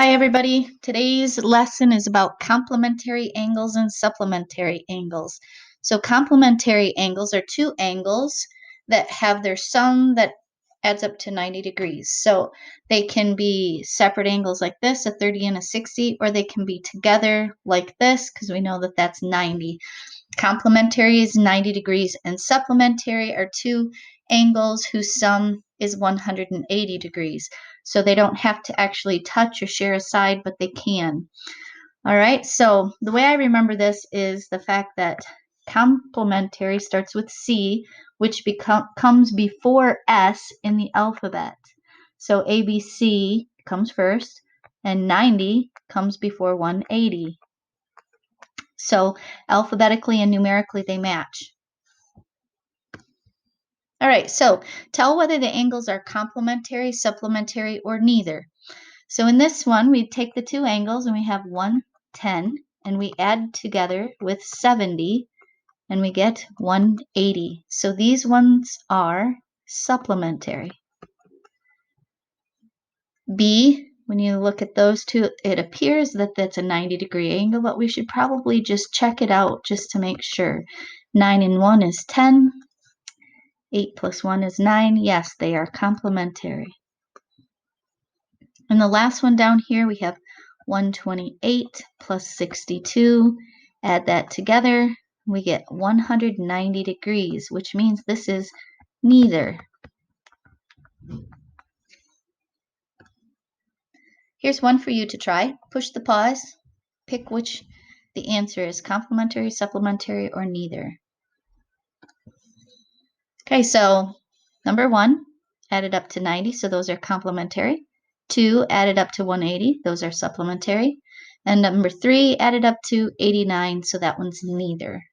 Hi everybody. Today's lesson is about complementary angles and supplementary angles. So complementary angles are two angles that have their sum that adds up to 90 degrees. So they can be separate angles like this, a 30 and a 60, or they can be together like this because we know that that's 90. Complementary is 90 degrees and supplementary are two angles whose sum is 180 degrees. So they don't have to actually touch or share a side, but they can. All right, so the way I remember this is the fact that complementary starts with C, which comes before S in the alphabet. So ABC comes first, and 90 comes before 180. So alphabetically and numerically they match. All right, so tell whether the angles are complementary, supplementary, or neither. So in this one, we take the two angles and we have 110, and we add together with 70, and we get 180. So these ones are supplementary. B, when you look at those two, it appears that that's a 90-degree angle, but we should probably just check it out just to make sure. 9 and 1 is 10. 8 plus 1 is 9. Yes, they are complementary. And the last one down here, we have 128 plus 62. Add that together, we get 190 degrees, which means this is neither. Here's one for you to try. Push the pause. Pick which the answer is, complementary, supplementary, or neither. Okay, so number 1 added up to 90, so those are complementary. 2 added up to 180, those are supplementary. And number 3 added up to 89, so that one's neither.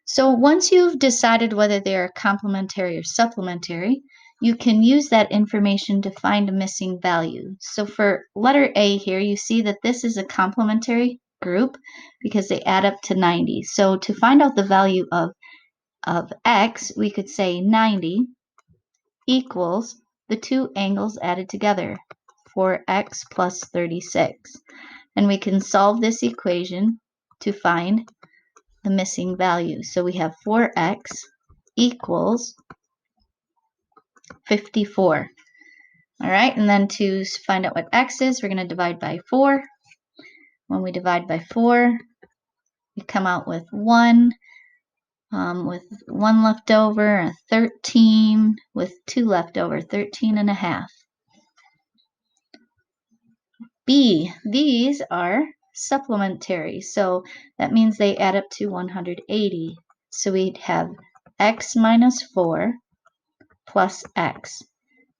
So once you've decided whether they are complementary or supplementary, you can use that information to find a missing value. So for letter A here, you see that this is a complementary group because they add up to 90. So to find out the value of x, we could say 90 equals the two angles added together, 4x plus 36. And we can solve this equation to find the missing value. So we have 4x equals 54. All right, and then to find out what x is, we're going to divide by 4. When we divide by 4, we come out with 1. With 1 left over, a 13, with 2 left over, 13 and a half. B, these are supplementary, so that means they add up to 180. So we'd have x minus 4 plus x.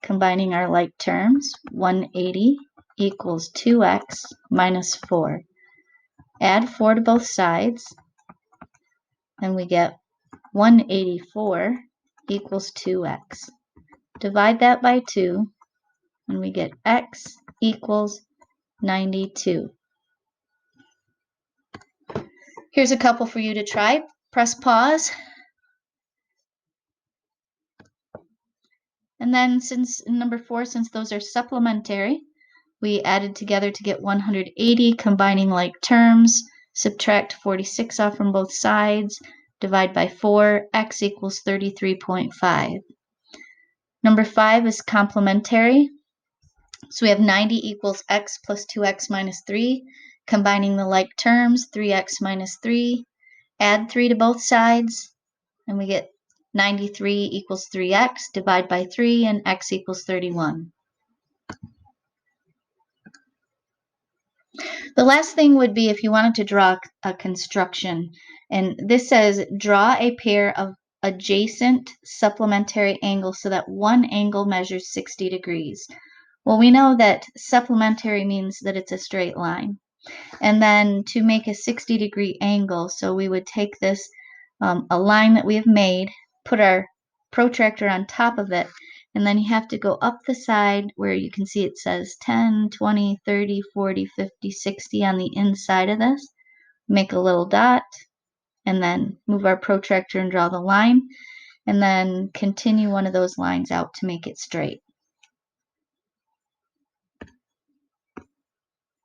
Combining our like terms, 180 equals 2x minus 4. Add 4 to both sides, and we get 184 equals 2x. Divide that by 2, and we get x equals 92. Here's a couple for you to try. Press pause. And then since number 4, since those are supplementary, we added together to get 180, combining like terms, subtract 46 off from both sides, divide by 4, x equals 33.5. Number 5 is complementary. So we have 90 equals x plus 2x minus 3. Combining the like terms, 3x minus 3. Add 3 to both sides, and we get 93 equals 3x. Divide by 3, and x equals 31. The last thing would be if you wanted to draw a construction. And this says, draw a pair of adjacent supplementary angles so that one angle measures 60 degrees. Well, we know that supplementary means that it's a straight line. And then to make a 60-degree angle, so we would take this, a line that we have made, put our protractor on top of it, and then you have to go up the side where you can see it says 10, 20, 30, 40, 50, 60 on the inside of this. Make a little dot, and then move our protractor and draw the line, and then continue one of those lines out to make it straight.